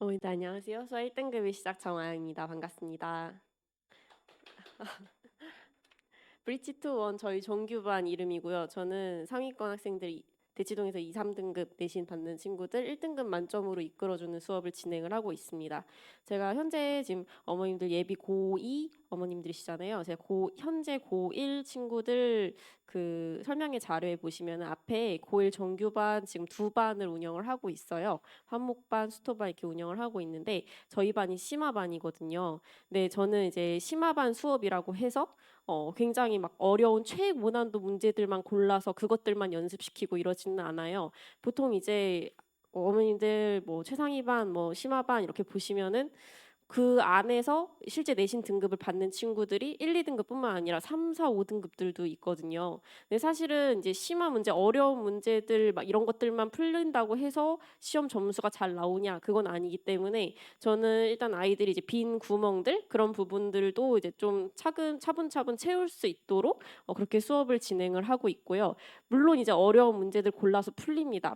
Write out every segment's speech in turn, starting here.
네, 안녕하세요. 수아 1등급의 시작 정아영입니다. 반갑습니다. 브릿지 투 원 저희 정규반 이름이고요. 저는 상위권 학생들 대치동에서 2, 3등급 내신 받는 친구들 1등급 만점으로 이끌어주는 수업을 진행을 하고 있습니다. 제가 현재 지금 어머님들 예비 고2 어머님들이시잖아요. 제가 현재 고1 친구들 그 설명회 자료에 보시면 앞에 고1 정규반 지금 두 반을 운영을 하고 있어요. 한목반, 수토반 이렇게 운영을 하고 있는데 저희 반이 심화반이거든요. 네, 저는 이제 심화반 수업이라고 해서 굉장히 막 어려운 최고난도 문제들만 골라서 그것들만 연습시키고 이러지는 않아요. 보통 이제 어머님들 뭐 최상위반, 뭐 심화반 이렇게 보시면은 그 안에서 실제 내신 등급을 받는 친구들이 1, 2등급뿐만 아니라 3, 4, 5등급들도 있거든요. 근데 사실은 이제 심화 문제, 어려운 문제들 막 이런 것들만 풀린다고 해서 시험 점수가 잘 나오냐? 그건 아니기 때문에 저는 일단 아이들이 이제 빈 구멍들 그런 부분들도 이제 좀 차분차분 채울 수 있도록 그렇게 수업을 진행을 하고 있고요. 물론 이제 어려운 문제들 골라서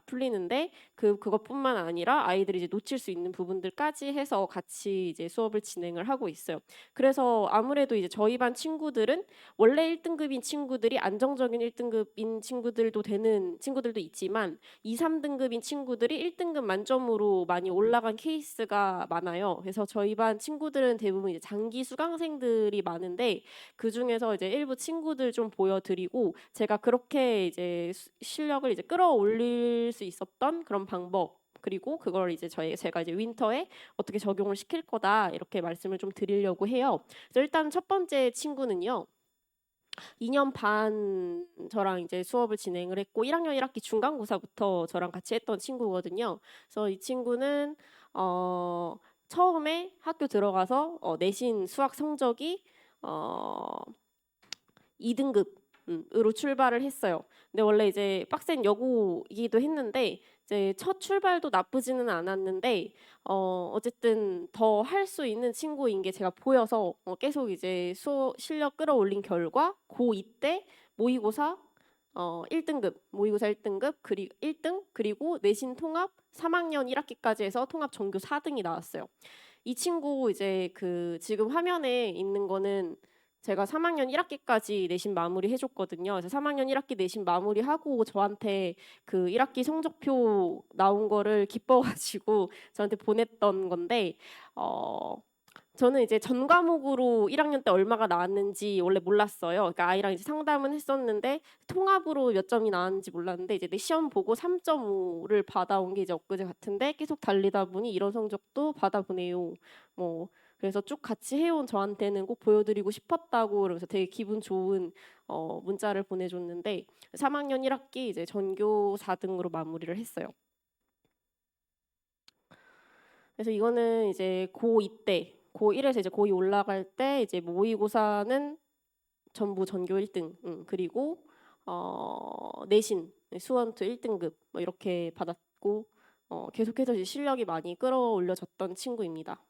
풀리는데 그것뿐만 아니라 아이들이 이제 놓칠 수 있는 부분들까지 해서 같이 이제 수업을 진행을 하고 있어요. 그래서 아무래도 이제 저희 반 친구들은 원래 1등급인 친구들이 안정적인 1등급인 친구들도 되는 친구들도 있지만 2, 3등급인 친구들이 1등급 만점으로 많이 올라간 케이스가 많아요. 그래서 저희 반 친구들은 대부분 이제 장기 수강생들이 많은데 그 중에서 이제 일부 친구들 좀 보여드리고 제가 그렇게 이제 실력을 이제 끌어올릴 수 있었던 그런 방법 그리고 그걸 이제 제가 이제 윈터에 어떻게 적용을 시킬 거다 이렇게 말씀을 좀 드리려고 해요. 그래서 일단 첫 번째 친구는요. 2년 반 저랑 이제 수업을 진행을 했고 1학년 1학기 중간고사부터 저랑 같이 했던 친구거든요. 그래서 이 친구는 처음에 학교 들어가서 내신 수학 성적이 어 2등급으로 출발을 했어요. 근데 원래 이제 빡센 여고이기도 했는데 이제 첫 출발도 나쁘지는 않았는데 어쨌든 더 할 수 있는 친구인 게 제가 보여서 계속 이제 실력 끌어올린 결과 고2 때 모의고사 1등급, 모의고사 1등급, 1등, 그리고 내신 통합 3학년 1학기까지 해서 통합 전교 4등이 나왔어요. 이 친구 이제 그 지금 화면에 있는 거는 제가 3학년 1학기까지 내신 마무리 해줬거든요. 그래서 3학년 1학기 내신 마무리하고 저한테 그 1학기 성적표 나온 거를 기뻐가지고 저한테 보냈던 건데 저는 이제 전 과목으로 1학년 때 얼마가 나왔는지 원래 몰랐어요. 그러니까 아이랑 이제 상담은 했었는데 통합으로 몇 점이 나왔는지 몰랐는데 이제 내 시험 보고 3.5를 받아온 게 이제 엊그제 같은데 계속 달리다 보니 이런 성적도 받아보네요. 뭐 그래서 쭉 같이 해온 저한테는 꼭 보여드리고 싶었다고 그러면서 되게 기분 좋은 문자를 보내줬는데 3학년 1학기 이제 전교 4등으로 마무리를 했어요. 그래서 이거는 이제 고2 때, 고1에서 이제 고2 올라갈 때 이제 모의고사는 전부 전교 1등, 그리고 내신 수원투 1등급 뭐 이렇게 받았고 계속해서 이제 실력이 많이 끌어올려졌던 친구입니다.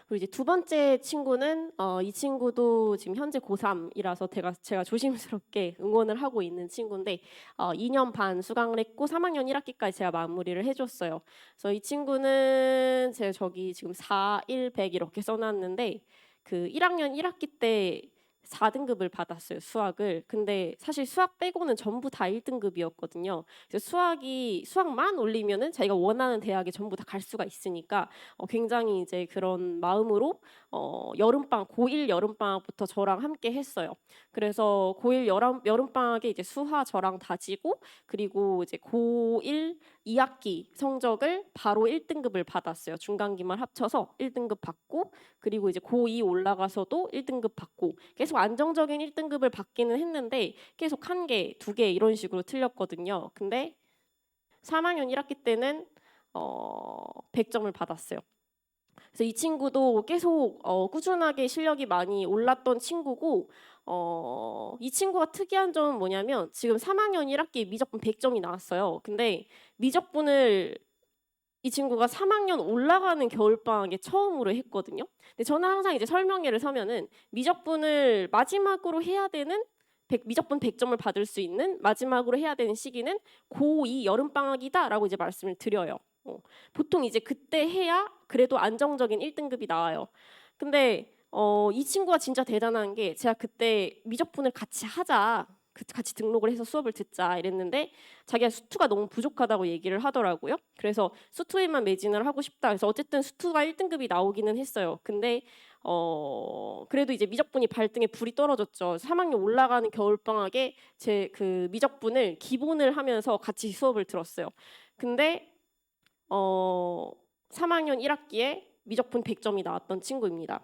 그리고 이제 두 번째 친구는 이 친구도 지금 현재 고3이라서 제가 조심스럽게 응원을 하고 있는 친구인데 2년 반 수강을 했고 3학년 1학기까지 제가 마무리를 해줬어요. 그래서 이 친구는 제가 저기 지금 4, 1, 100 이렇게 써놨는데 그 1학년 1학기 때 4등급을 받았어요, 수학을. 근데 사실 수학 빼고는 전부 다 1등급이었거든요. 그래서 수학만 올리면은 자기가 원하는 대학에 전부 다 갈 수가 있으니까 굉장히 이제 그런 마음으로 고1 여름방학부터 저랑 함께 했어요. 그래서 고1 여름방학에 이제 수화 저랑 다지고 그리고 이제 고1 2학기 성적을 바로 1등급을 받았어요. 중간기말 합쳐서 1등급 받고 그리고 이제 고2 올라가서도 1등급 받고 계속 안정적인 1등급을 받기는 했는데 계속 한 개, 두 개 이런 식으로 틀렸거든요. 근데 3학년 1학기 때는 100점을 받았어요. 그래서 이 친구도 계속 꾸준하게 실력이 많이 올랐던 친구고 이 친구가 특이한 점은 뭐냐면 지금 3학년 1학기 미적분 100점이 나왔어요. 근데 미적분을 이 친구가 3학년 올라가는 겨울방학에 처음으로 했거든요. 근데 저는 항상 이제 설명회를 서면은 미적분을 마지막으로 해야 되는 미적분 100점을 받을 수 있는 마지막으로 해야 되는 시기는 고2 여름방학이다라고 이제 말씀을 드려요. 보통 이제 그때 해야 그래도 안정적인 1등급이 나와요. 근데 이 친구가 진짜 대단한 게 제가 그때 미적분을 같이 하자. 같이 등록을 해서 수업을 듣자 이랬는데 자기가 수투가 너무 부족하다고 얘기를 하더라고요. 그래서 수투에만 매진을 하고 싶다. 그래서 어쨌든 수투가 1등급이 나오기는 했어요. 근데 그래도 이제 미적분이 발등에 불이 떨어졌죠. 3학년 올라가는 겨울방학에 제 그 미적분을 기본을 하면서 같이 수업을 들었어요. 근데 3학년 1학기에 미적분 100점이 나왔던 친구입니다.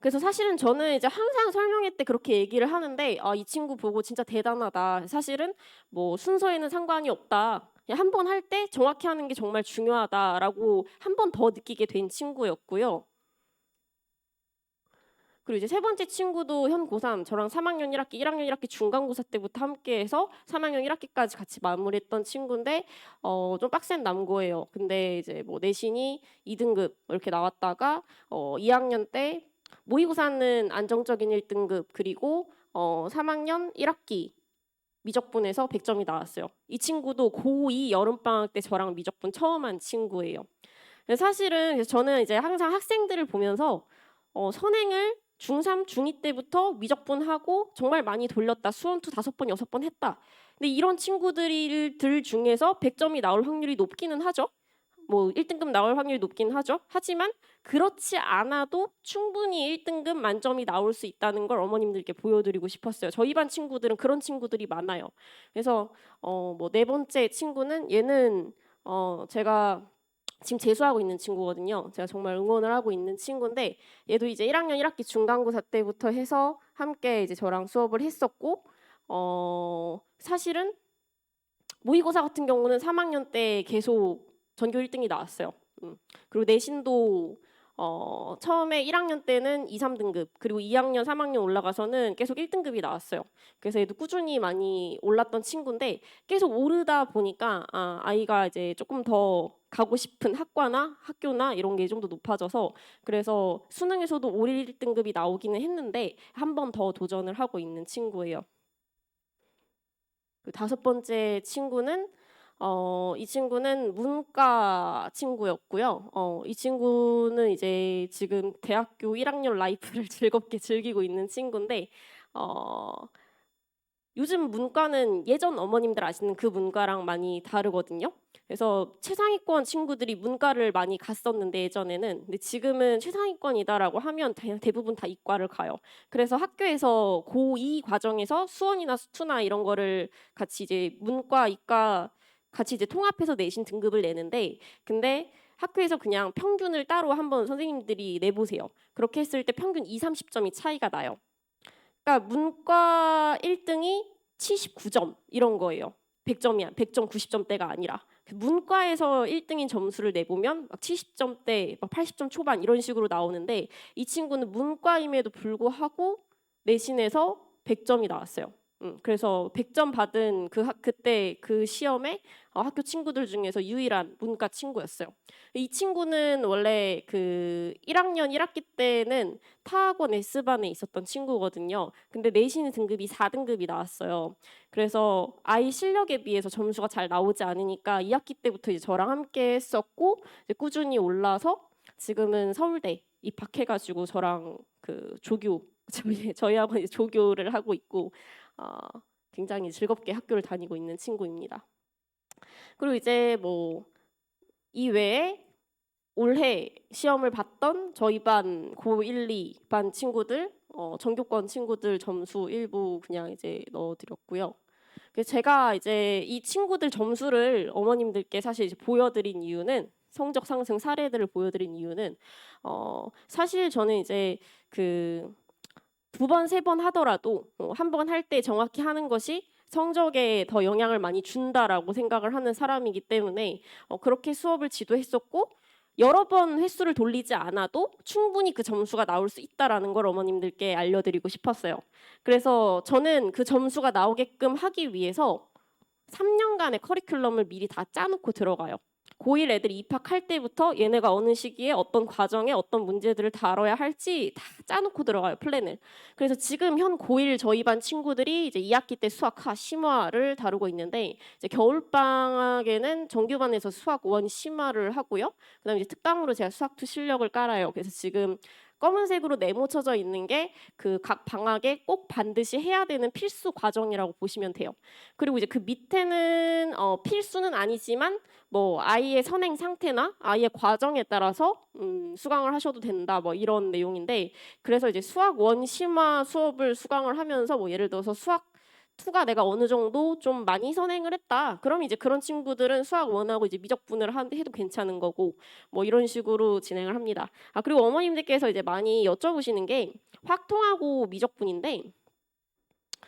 그래서 사실은 저는 이제 항상 설명회 때 그렇게 얘기를 하는데 이 친구 보고 진짜 대단하다. 사실은 뭐 순서에는 상관이 없다. 한 번 할 때 정확히 하는 게 정말 중요하다라고 한 번 더 느끼게 된 친구였고요. 그리고 이제 세 번째 친구도 현 고3 저랑 3학년 1학기, 1학년 1학기 중간고사 때부터 함께해서 3학년 1학기까지 같이 마무리했던 친구인데 좀 빡센 남고예요. 근데 이제 뭐 내신이 2등급 이렇게 나왔다가 2학년 때 모의고사는 안정적인 1등급 그리고 3학년 1학기 미적분에서 100점이 나왔어요. 이 친구도 고2 여름방학 때 저랑 미적분 처음 한 친구예요. 사실은 저는 이제 항상 학생들을 보면서 선행을 중3, 중2 때부터 미적분하고 정말 많이 돌렸다. 수원투 5번, 6번 했다. 근데 이런 친구들 중에서 100점이 나올 확률이 높기는 하죠. 뭐 1등급 나올 확률이 높긴 하죠. 하지만 그렇지 않아도 충분히 1등급 만점이 나올 수 있다는 걸 어머님들께 보여드리고 싶었어요. 저희 반 친구들은 그런 친구들이 많아요. 그래서 뭐 네 번째 친구는 얘는 제가 지금 재수하고 있는 친구거든요. 제가 정말 응원을 하고 있는 친구인데 얘도 이제 1학년 1학기 중간고사 때부터 해서 함께 이제 저랑 수업을 했었고 사실은 모의고사 같은 경우는 3학년 때 계속 전교 1등이 나왔어요. 그리고 내신도 처음에 1학년 때는 2, 3등급 그리고 2학년, 3학년 올라가서는 계속 1등급이 나왔어요. 그래서 얘도 꾸준히 많이 올랐던 친구인데 계속 오르다 보니까 아이가 이제 조금 더 가고 싶은 학과나 학교나 이런 게 좀 더 높아져서 그래서 수능에서도 올 1등급이 나오기는 했는데 한 번 더 도전을 하고 있는 친구예요. 그 다섯 번째 친구는 이 친구는 문과 친구였고요. 이 친구는 이제 지금 대학교 1학년 라이프를 즐겁게 즐기고 있는 친구인데 요즘 문과는 예전 어머님들 아시는 그 문과랑 많이 다르거든요. 그래서 최상위권 친구들이 문과를 많이 갔었는데 예전에는 근데 지금은 최상위권이다라고 하면 대부분 다 이과를 가요. 그래서 학교에서 고2 과정에서 수원이나 수투나 이런 거를 같이 이제 문과, 이과 같이 이제 통합해서 내신 등급을 내는데 근데 학교에서 그냥 평균을 따로 한번 선생님들이 내보세요. 그렇게 했을 때 평균 2, 30점이 차이가 나요. 그러니까 문과 1등이 79점 이런 거예요. 100점이 100점 90점대가 아니라 문과에서 1등인 점수를 내보면 막 70점대, 막 80점 초반 이런 식으로 나오는데 이 친구는 문과임에도 불구하고 내신에서 100점이 나왔어요. 그래서 100점 받은 그때 그 시험에 학교 친구들 중에서 유일한 문과 친구였어요. 이 친구는 원래 그 1학년 1학기 때는 타학원 S반에 있었던 친구거든요. 근데 내신 등급이 4등급이 나왔어요. 그래서 아이 실력에 비해서 점수가 잘 나오지 않으니까 2학기 때부터 이제 저랑 함께 했었고 이제 꾸준히 올라서 지금은 서울대 입학해가지고 저랑 그 조교 저희하고 이제 조교를 하고 있고 굉장히 즐겁게 학교를 다니고 있는 친구입니다. 그리고 이제 뭐 이외에 올해 시험을 봤던 저희 반 고1, 2반 친구들 전교권 친구들 점수 일부 그냥 이제 넣어드렸고요. 그래서 제가 이제 이 친구들 점수를 어머님들께 사실 이제 보여드린 이유는 성적 상승 사례들을 보여드린 이유는 사실 저는 이제 그 2번, 3번 하더라도 한 번 할 때 정확히 하는 것이 성적에 더 영향을 많이 준다라고 생각을 하는 사람이기 때문에 그렇게 수업을 지도했었고 여러 번 횟수를 돌리지 않아도 충분히 그 점수가 나올 수 있다라는 걸 어머님들께 알려드리고 싶었어요. 그래서 저는 그 점수가 나오게끔 하기 위해서 3년간의 커리큘럼을 미리 다 짜놓고 들어가요. 고1 애들이 입학할 때부터 얘네가 어느 시기에 어떤 과정에 어떤 문제들을 다뤄야 할지 다 짜놓고 들어가요, 플랜을. 그래서 지금 현 고1 저희 반 친구들이 이제 2학기 때 수학하, 심화를 다루고 있는데 이제 겨울방학에는 정규반에서 수학 1 심화를 하고요. 그다음에 이제 특강으로 제가 수학 2 실력을 깔아요. 그래서 지금 검은색으로 네모쳐져 있는 게 그 각 방학에 꼭 반드시 해야 되는 필수 과정이라고 보시면 돼요. 그리고 이제 그 밑에는 필수는 아니지만 뭐 아이의 선행 상태나 아이의 과정에 따라서 수강을 하셔도 된다 뭐 이런 내용인데, 그래서 이제 수학 1 심화 수업을 수강을 하면서 뭐 예를 들어서 수학 2가 내가 어느 정도 좀 많이 선행을 했다. 그럼 이제 그런 친구들은 수학 1하고 이제 미적분을 해도 괜찮은 거고 뭐 이런 식으로 진행을 합니다. 그리고 어머님들께서 이제 많이 여쭤보시는 게 확통하고 미적분인데,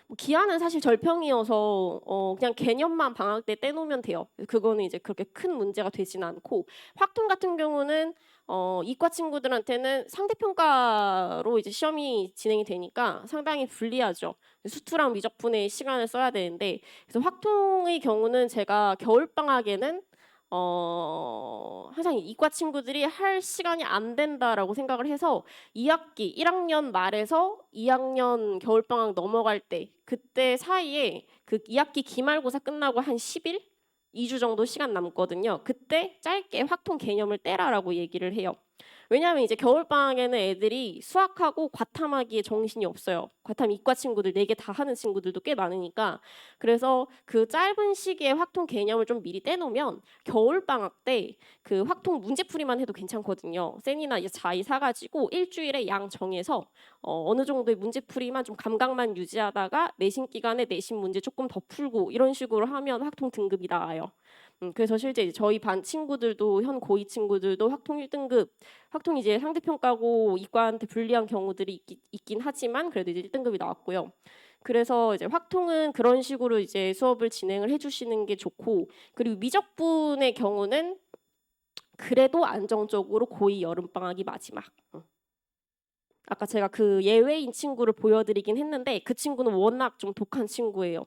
뭐 기하는 사실 절평이어서 그냥 개념만 방학 때 떼놓으면 돼요. 그거는 이제 그렇게 큰 문제가 되진 않고, 확통 같은 경우는 이과 친구들한테는 상대평가로 이제 시험이 진행이 되니까 상당히 불리하죠. 수투랑 미적분에 시간을 써야 되는데, 그래서 확통의 경우는 제가 겨울방학에는 항상 이과 친구들이 할 시간이 안 된다라고 생각을 해서 2학기 1학년 말에서 2학년 겨울방학 넘어갈 때 그때 사이에 그 2학기 기말고사 끝나고 한 10일? 2주 정도 시간 남거든요. 그때 짧게 확통 개념을 떼라라고 얘기를 해요. 왜냐하면 이제 겨울방학에는 애들이 수학하고 과탐하기에 정신이 없어요. 과탐 이과 친구들 4개 다 하는 친구들도 꽤 많으니까. 그래서 그 짧은 시기에 확통 개념을 좀 미리 떼놓으면 겨울방학 때 그 확통 문제풀이만 해도 괜찮거든요. 센이나 이제 자이 사가지고 일주일에 양 정해서 어느 정도의 문제풀이만 좀 감각만 유지하다가 내신 기간에 내신 문제 조금 더 풀고 이런 식으로 하면 확통 등급이 나와요. 그래서 실제 이제 저희 반 친구들도 현 고2 친구들도 확통 1등급, 확통 이제 상대평가고 이과한테 불리한 경우들이 있긴 하지만 그래도 이제 1등급이 나왔고요. 그래서 이제 확통은 그런 식으로 이제 수업을 진행을 해주시는 게 좋고, 그리고 미적분의 경우는 그래도 안정적으로 고2 여름방학이 마지막. 아까 제가 그 예외인 친구를 보여드리긴 했는데 그 친구는 워낙 좀 독한 친구예요.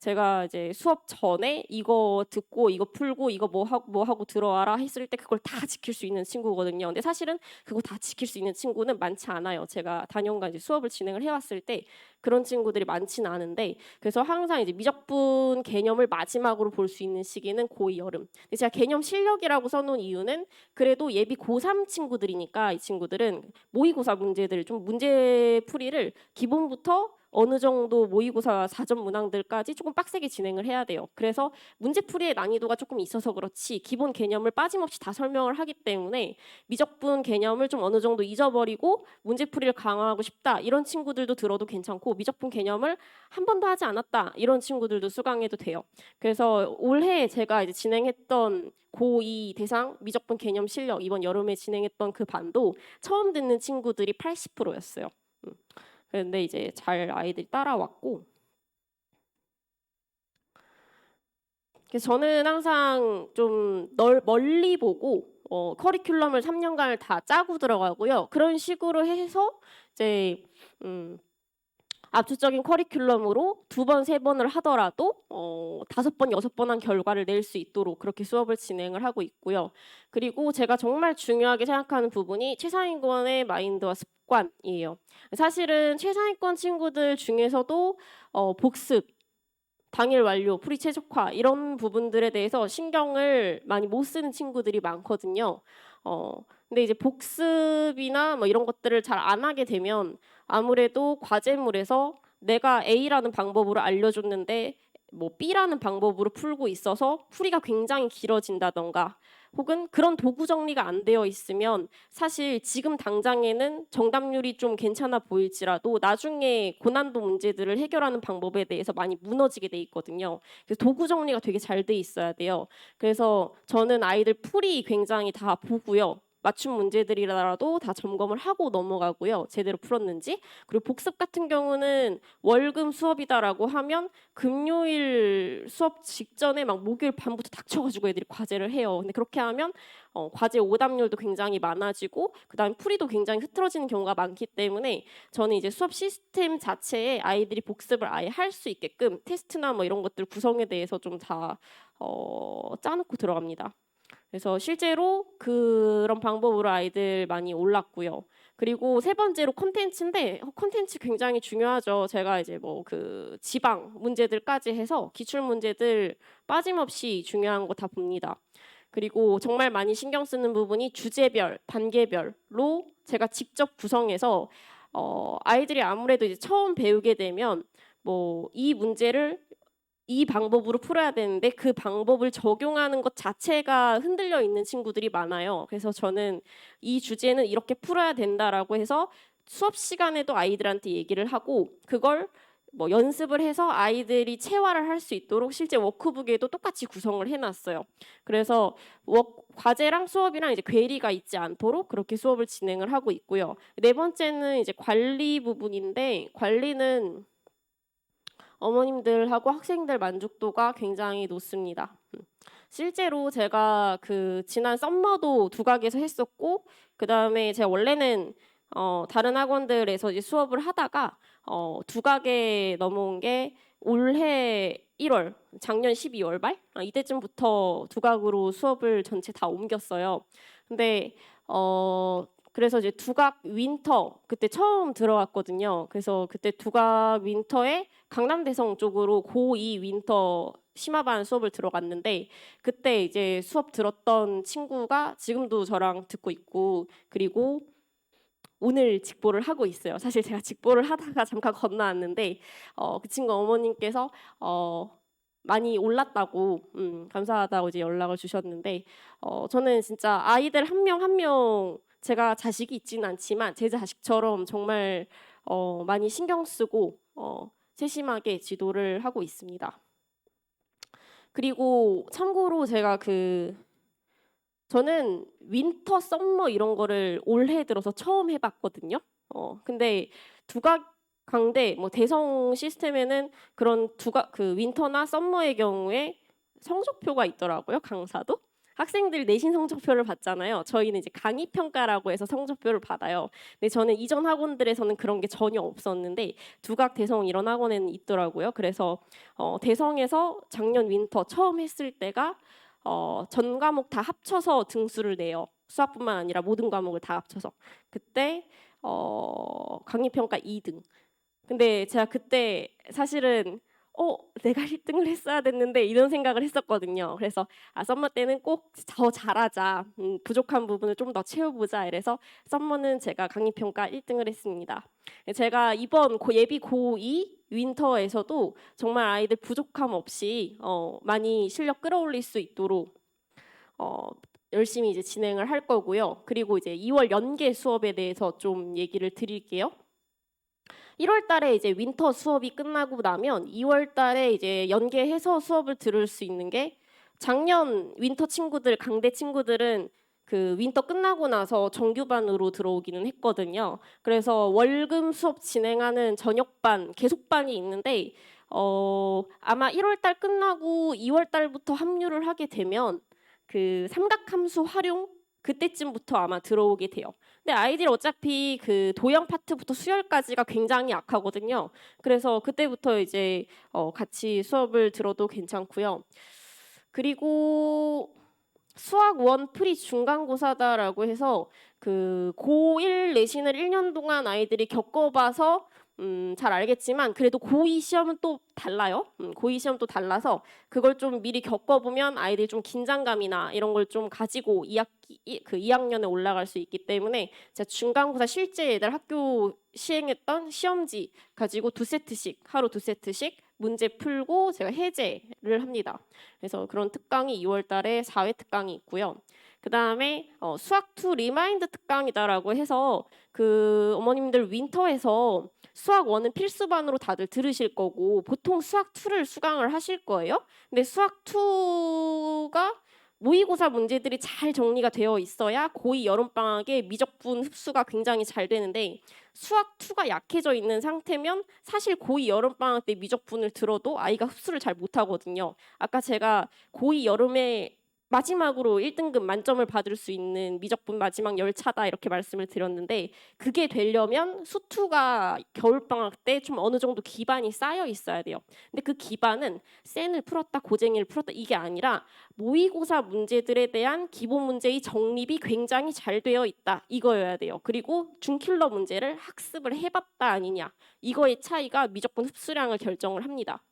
제가 이제 수업 전에 이거 듣고 이거 풀고 이거 뭐 하고 들어와라 했을 때 그걸 다 지킬 수 있는 친구거든요. 근데 사실은 그거 다 지킬 수 있는 친구는 많지 않아요. 제가 단연간 이제 수업을 진행을 해왔을 때 그런 친구들이 많지는 않은데, 그래서 항상 이제 미적분 개념을 마지막으로 볼 수 있는 시기는 고2 여름. 근데 제가 개념 실력이라고 써놓은 이유는 그래도 예비 고3 친구들이니까 이 친구들은 모의고사 문제들 좀 문제 풀이를 기본부터 어느 정도 모의고사 사전 문항들까지 조금 빡세게 진행을 해야 돼요. 그래서 문제풀이의 난이도가 조금 있어서 그렇지 기본 개념을 빠짐없이 다 설명을 하기 때문에 미적분 개념을 좀 어느 정도 잊어버리고 문제풀이를 강화하고 싶다 이런 친구들도 들어도 괜찮고, 미적분 개념을 한 번도 하지 않았다 이런 친구들도 수강해도 돼요. 그래서 올해 제가 이제 진행했던 고2 대상 미적분 개념 실력 이번 여름에 진행했던 그 반도 처음 듣는 친구들이 80%였어요. 근데 이제 잘 아이들이 따라왔고, 그래서 저는 항상 좀 멀리 보고 커리큘럼을 3년간을 다 짜고 들어가고요. 그런 식으로 해서 이제 압축적인 커리큘럼으로 2번, 3번을 하더라도 5번, 6번 한 결과를 낼 수 있도록 그렇게 수업을 진행을 하고 있고요. 그리고 제가 정말 중요하게 생각하는 부분이 최상위권의 마인드와 습관이에요. 사실은 최상위권 친구들 중에서도 복습, 당일 완료, 풀이 최적화 이런 부분들에 대해서 신경을 많이 못 쓰는 친구들이 많거든요. 근데 이제 복습이나 뭐 이런 것들을 잘 안 하게 되면 아무래도 과제물에서 내가 A라는 방법으로 알려줬는데 뭐 B라는 방법으로 풀고 있어서 풀이가 굉장히 길어진다던가, 혹은 그런 도구 정리가 안 되어 있으면 사실 지금 당장에는 정답률이 좀 괜찮아 보일지라도 나중에 고난도 문제들을 해결하는 방법에 대해서 많이 무너지게 돼 있거든요. 그래서 도구 정리가 되게 잘 돼 있어야 돼요. 그래서 저는 아이들 풀이 굉장히 다 보고요. 맞춤 문제들이라도 다 점검을 하고 넘어가고요. 제대로 풀었는지. 그리고 복습 같은 경우는 월금 수업이다라고 하면 금요일 수업 직전에 막 목요일 밤부터 닥쳐가지고 애들이 과제를 해요. 근데 그렇게 하면 과제 오답률도 굉장히 많아지고 그다음에 풀이도 굉장히 흐트러지는 경우가 많기 때문에 저는 이제 수업 시스템 자체에 아이들이 복습을 아예 할 수 있게끔 테스트나 뭐 이런 것들 구성에 대해서 좀 다 짜놓고 들어갑니다. 그래서 실제로 그런 방법으로 아이들 많이 올랐고요. 그리고 세 번째로 콘텐츠인데 콘텐츠 굉장히 중요하죠. 제가 이제 뭐 그 지방 문제들까지 해서 기출 문제들 빠짐없이 중요한 거 다 봅니다. 그리고 정말 많이 신경 쓰는 부분이 주제별, 단계별로 제가 직접 구성해서 아이들이 아무래도 이제 처음 배우게 되면 뭐 이 문제를 이 방법으로 풀어야 되는데 그 방법을 적용하는 것 자체가 흔들려 있는 친구들이 많아요. 그래서 저는 이 주제는 이렇게 풀어야 된다라고 해서 수업 시간에도 아이들한테 얘기를 하고 그걸 뭐 연습을 해서 아이들이 체화를 할 수 있도록 실제 워크북에도 똑같이 구성을 해놨어요. 그래서 과제랑 수업이랑 이제 괴리가 있지 않도록 그렇게 수업을 진행을 하고 있고요. 네 번째는 이제 관리 부분인데 관리는 어머님들하고 학생들 만족도가 굉장히 높습니다. 실제로 제가 그 지난 썸머도 두각에서 했었고 그다음에 제가 원래는 다른 학원들에서 이제 수업을 하다가 두각에 넘어온 게 올해 1월, 작년 12월 말 이때쯤부터 두각으로 수업을 전체 다 옮겼어요. 근데 그래서 이제 두각 윈터 그때 처음 들어왔거든요. 그래서 그때 두각 윈터에 강남대성 쪽으로 고2 윈터 심화반 수업을 들어갔는데 그때 이제 수업 들었던 친구가 지금도 저랑 듣고 있고 그리고 오늘 직보를 하고 있어요. 사실 제가 직보를 하다가 잠깐 건너왔는데 그 친구 어머님께서 많이 올랐다고 감사하다고 이제 연락을 주셨는데 저는 진짜 아이들 한 명 한 명 제가 자식이 있지는 않지만 제 자식처럼 정말 많이 신경 쓰고 세심하게 지도를 하고 있습니다. 그리고 참고로 제가 저는 윈터, 썸머 이런 거를 올해 들어서 처음 해봤거든요. 근데 두각 강대, 뭐 대성 시스템에는 그런 윈터나 썸머의 경우에 성적표가 있더라고요. 강사도. 학생들 내신 성적표를 받잖아요. 저희는 이제 강의 평가라고 해서 성적표를 받아요. 근데 저는 이전 학원들에서는 그런 게 전혀 없었는데 두각 대성 이런 학원에는 있더라고요. 그래서 대성에서 작년 윈터 처음 했을 때가 전 과목 다 합쳐서 등수를 내요. 수학뿐만 아니라 모든 과목을 다 합쳐서. 그때 강의 평가 2등. 근데 제가 그때 사실은 내가 1등을 했어야 됐는데 이런 생각을 했었거든요. 그래서 썸머 때는 꼭 더 잘하자. 부족한 부분을 좀 더 채워보자. 이래서 썸머는 제가 강의 평가 1등을 했습니다. 제가 이번 예비 고2 윈터에서도 정말 아이들 부족함 없이 많이 실력 끌어올릴 수 있도록 열심히 이제 진행을 할 거고요. 그리고 이제 2월 연계 수업에 대해서 좀 얘기를 드릴게요. 1월 달에 이제 윈터 수업이 끝나고 나면 2월 달에 이제 연계해서 수업을 들을 수 있는 게 작년 윈터 친구들, 강대 친구들은 그 윈터 끝나고 나서 정규반으로 들어오기는 했거든요. 그래서 월금 수업 진행하는 저녁반, 계속반이 있는데 아마 1월 달 끝나고 2월 달부터 합류를 하게 되면 그 삼각함수 활용 그때쯤부터 아마 들어오게 돼요. 근데 아이들이 어차피 그 도형 파트부터 수열까지가 굉장히 약하거든요. 그래서 그때부터 이제 같이 수업을 들어도 괜찮고요. 그리고 수학 원 프리 중간고사다라고 해서 그 고1 내신을 1년 동안 아이들이 겪어봐서 잘 알겠지만 그래도 고2 시험은 또 달라요. 고2 시험 또 달라서 그걸 좀 미리 겪어보면 아이들이 좀 긴장감이나 이런 걸 좀 가지고 2학년에 올라갈 수 있기 때문에 제가 중간고사 실제 애들 학교 시행했던 시험지 가지고 하루 두 세트씩 문제 풀고 제가 해제를 합니다. 그래서 그런 특강이 2월 달에 4회 특강이 있고요. 그 다음에 수학2 리마인드 특강이다라고 해서 그 어머님들 윈터에서 수학1은 필수반으로 다들 들으실 거고 보통 수학2를 수강을 하실 거예요. 근데 수학2가 모의고사 문제들이 잘 정리가 되어 있어야 고2 여름방학에 미적분 흡수가 굉장히 잘 되는데 수학2가 약해져 있는 상태면 사실 고2 여름방학 때 미적분을 들어도 아이가 흡수를 잘 못하거든요. 아까 제가 고2 여름에 마지막으로 1등급 만점을 받을 수 있는 미적분 마지막 열차다 이렇게 말씀을 드렸는데 그게 되려면 수투가 겨울방학 때 좀 어느 정도 기반이 쌓여 있어야 돼요. 근데 그 기반은 센을 풀었다 고쟁이를 풀었다 이게 아니라 모의고사 문제들에 대한 기본 문제의 정립이 굉장히 잘 되어 있다 이거여야 돼요. 그리고 준킬러 문제를 학습을 해봤다 아니냐 이거의 차이가 미적분 흡수량을 결정을 합니다.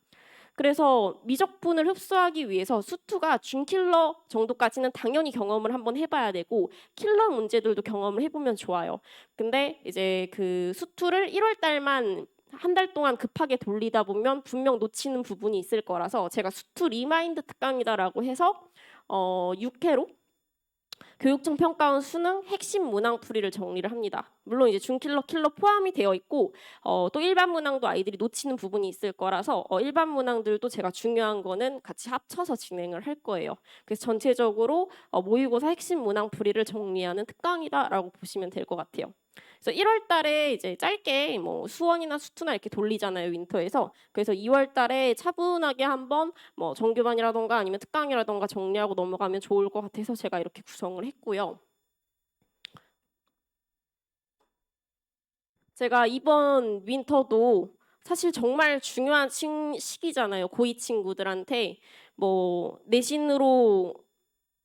그래서 미적분을 흡수하기 위해서 수투가 준킬러 정도까지는 당연히 경험을 한번 해봐야 되고 킬러 문제들도 경험을 해보면 좋아요. 근데 이제 그 수투를 1월 달만 한 달 동안 급하게 돌리다 보면 분명 놓치는 부분이 있을 거라서 제가 수투 리마인드 특강이다라고 해서 6회로 교육청 평가원 수능 핵심 문항풀이를 정리를 합니다. 물론 이제 준킬러, 킬러 포함이 되어 있고 또 일반 문항도 아이들이 놓치는 부분이 있을 거라서 일반 문항들도 제가 중요한 거는 같이 합쳐서 진행을 할 거예요. 그래서 전체적으로 모의고사 핵심 문항풀이를 정리하는 특강이다라고 보시면 될 것 같아요. 그래서 1월 달에 이제 짧게 뭐 수원이나 수투나 이렇게 돌리잖아요, 윈터에서. 그래서 2월 달에 차분하게 한번 뭐 정규반이라던가 아니면 특강이라던가 정리하고 넘어가면 좋을 것 같아서 제가 이렇게 구성을 했고요. 제가 이번 윈터도 사실 정말 중요한 시기잖아요. 고2 친구들한테 뭐 내신으로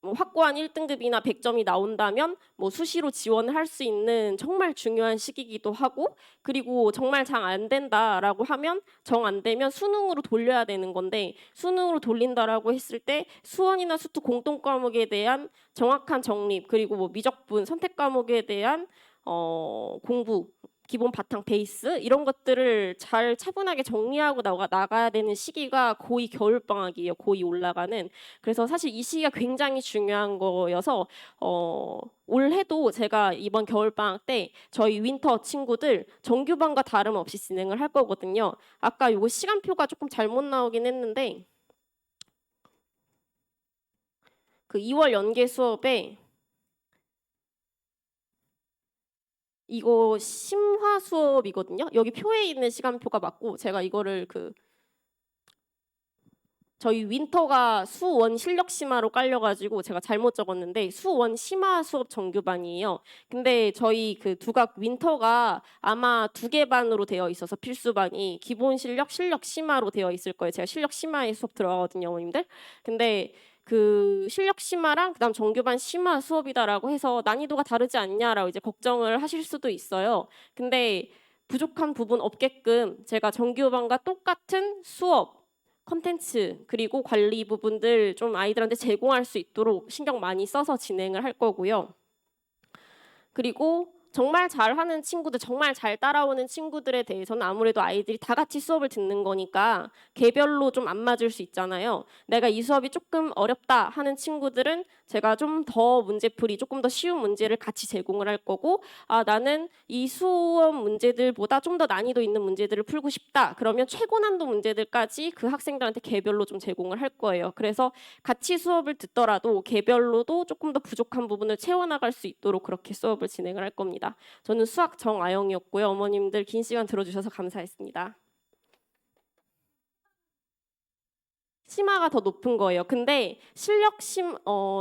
뭐 확고한 1등급이나 100점이 나온다면 뭐 수시로 지원을 할 수 있는 정말 중요한 시기이기도 하고 그리고 정말 잘 안 된다라고 하면 정 안 되면 수능으로 돌려야 되는 건데 수능으로 돌린다라고 했을 때 수원이나 수투 공통 과목에 대한 정확한 정립 그리고 뭐 미적분 선택 과목에 대한 공부 기본 바탕 베이스 이런 것들을 잘 차분하게 정리하고 나가야 되는 시기가 고2 겨울방학이에요. 고2 올라가는. 그래서 사실 이 시기가 굉장히 중요한 거여서 올해도 제가 이번 겨울방학 때 저희 윈터 친구들 정규반과 다름없이 진행을 할 거거든요. 아까 요거 시간표가 조금 잘못 나오긴 했는데 그 2월 연계 수업에 이거 심화 수업이거든요. 여기 표에 있는 시간표가 맞고 제가 이거를 저희 윈터가 수원 실력 심화로 깔려가지고 제가 잘못 적었는데 수원 심화 수업 정규반이에요. 근데 저희 그 두각 윈터가 아마 2개 반으로 되어 있어서 필수반이 기본 실력, 실력 심화로 되어 있을 거예요. 제가 실력 심화에 수업 들어가거든요, 어머님들. 근데 그 실력 심화랑 그다음 정규반 심화 수업이다라고 해서 난이도가 다르지 않냐라고 이제 걱정을 하실 수도 있어요. 근데 부족한 부분 없게끔 제가 정규반과 똑같은 수업 컨텐츠 그리고 관리 부분들 좀 아이들한테 제공할 수 있도록 신경 많이 써서 진행을 할 거고요. 그리고 정말 잘하는 친구들, 정말 잘 따라오는 친구들에 대해서는 아무래도 아이들이 다 같이 수업을 듣는 거니까 개별로 좀 안 맞을 수 있잖아요. 내가 이 수업이 조금 어렵다 하는 친구들은 제가 좀 더 문제풀이, 조금 더 쉬운 문제를 같이 제공을 할 거고 나는 이 수업 문제들보다 좀 더 난이도 있는 문제들을 풀고 싶다. 그러면 최고 난도 문제들까지 그 학생들한테 개별로 좀 제공을 할 거예요. 그래서 같이 수업을 듣더라도 개별로도 조금 더 부족한 부분을 채워나갈 수 있도록 그렇게 수업을 진행을 할 겁니다. 저는 수학 정아영이었고요. 어머님들 긴 시간 들어주셔서 감사했습니다. 심화가 더 높은 거예요. 근데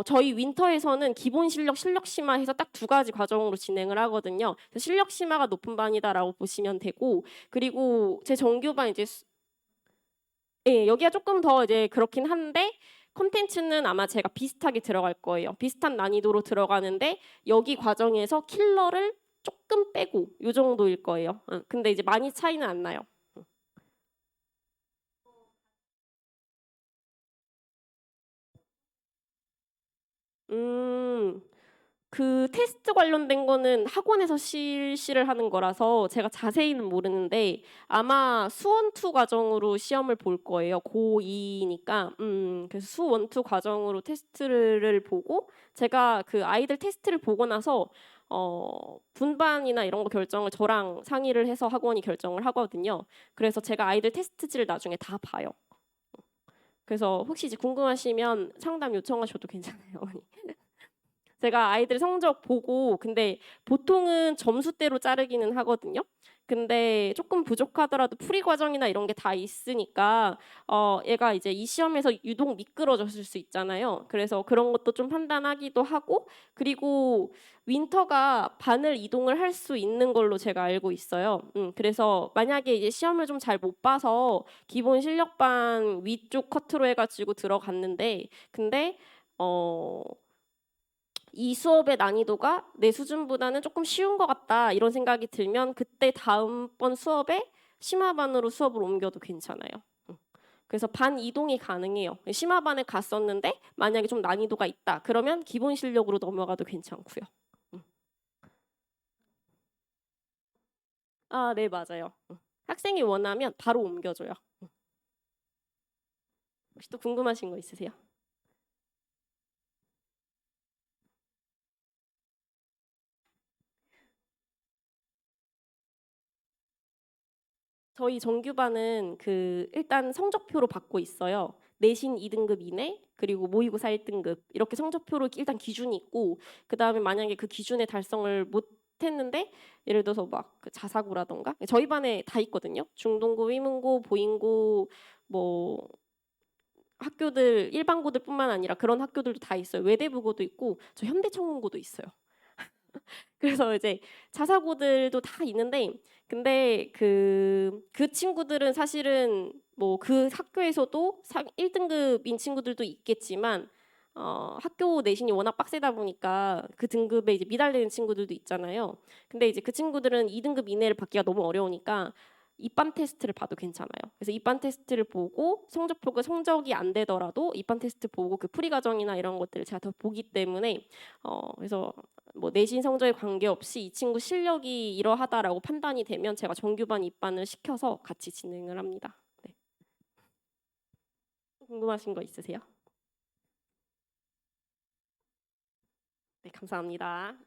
저희 윈터에서는 기본 실력, 실력 심화해서 딱 2가지 과정으로 진행을 하거든요. 실력 심화가 높은 반이다라고 보시면 되고, 그리고 제 정규반 이제 여기가 조금 더 이제 그렇긴 한데 콘텐츠는 아마 제가 비슷하게 들어갈 거예요. 비슷한 난이도로 들어가는데 여기 과정에서 킬러를 조금 빼고 요 정도일 거예요. 근데 이제 많이 차이는 안 나요. 그 테스트 관련된 거는 학원에서 실시를 하는 거라서 제가 자세히는 모르는데 아마 수원2 과정으로 시험을 볼 거예요. 고2니까. 그래서 수원2 과정으로 테스트를 보고 제가 그 아이들 테스트를 보고 나서 분반이나 이런 거 결정을 저랑 상의를 해서 학원이 결정을 하거든요. 그래서 제가 아이들 테스트지를 나중에 다 봐요. 그래서 혹시 이제 궁금하시면 상담 요청하셔도 괜찮아요. 제가 아이들 성적 보고 근데 보통은 점수대로 자르기는 하거든요. 근데 조금 부족하더라도 풀이 과정이나 이런 게 다 있으니까 얘가 이제 이 시험에서 유독 미끄러졌을 수 있잖아요. 그래서 그런 것도 좀 판단하기도 하고, 그리고 윈터가 반을 이동을 할 수 있는 걸로 제가 알고 있어요. 그래서 만약에 이제 시험을 좀 잘 못 봐서 기본 실력반 위쪽 커트로 해가지고 들어갔는데, 근데 이 수업의 난이도가 내 수준보다는 조금 쉬운 것 같다 이런 생각이 들면 그때 다음번 수업에 심화반으로 수업을 옮겨도 괜찮아요. 그래서 반 이동이 가능해요. 심화반에 갔었는데 만약에 좀 난이도가 있다 그러면 기본 실력으로 넘어가도 괜찮고요. 아, 네, 맞아요. 학생이 원하면 바로 옮겨줘요. 혹시 또 궁금하신 거 있으세요? 저희 정규반은 그 일단 성적표로 받고 있어요. 내신 2등급 이내 그리고 모의고사 1등급 이렇게 성적표로 일단 기준이 있고, 그다음에 만약에 그 기준의 달성을 못 했는데 예를 들어서 막그 자사고라던가 저희 반에 다 있거든요. 중동고, 위문고, 보인고 뭐 학교들 일반고들뿐만 아니라 그런 학교들도 다 있어요. 외대부고도 있고 저 현대청문고도 있어요. 그래서 이제 자사고들도 다 있는데, 근데 그 친구들은 사실은 뭐 그 학교에서도 1등급인 친구들도 있겠지만 학교 내신이 워낙 빡세다 보니까 그 등급에 이제 미달되는 친구들도 있잖아요. 근데 이제 그 친구들은 2등급 이내를 받기가 너무 어려우니까 입반 테스트를 봐도 괜찮아요. 그래서 입반 테스트를 보고 성적표가 성적이 안 되더라도 입반 테스트 보고 그 풀이 과정이나 이런 것들을 제가 더 보기 때문에 그래서 뭐 내신 성적에 관계없이 이 친구 실력이 이러하다라고 판단이 되면 제가 정규반 입반을 시켜서 같이 진행을 합니다. 네. 궁금하신 거 있으세요? 네, 감사합니다.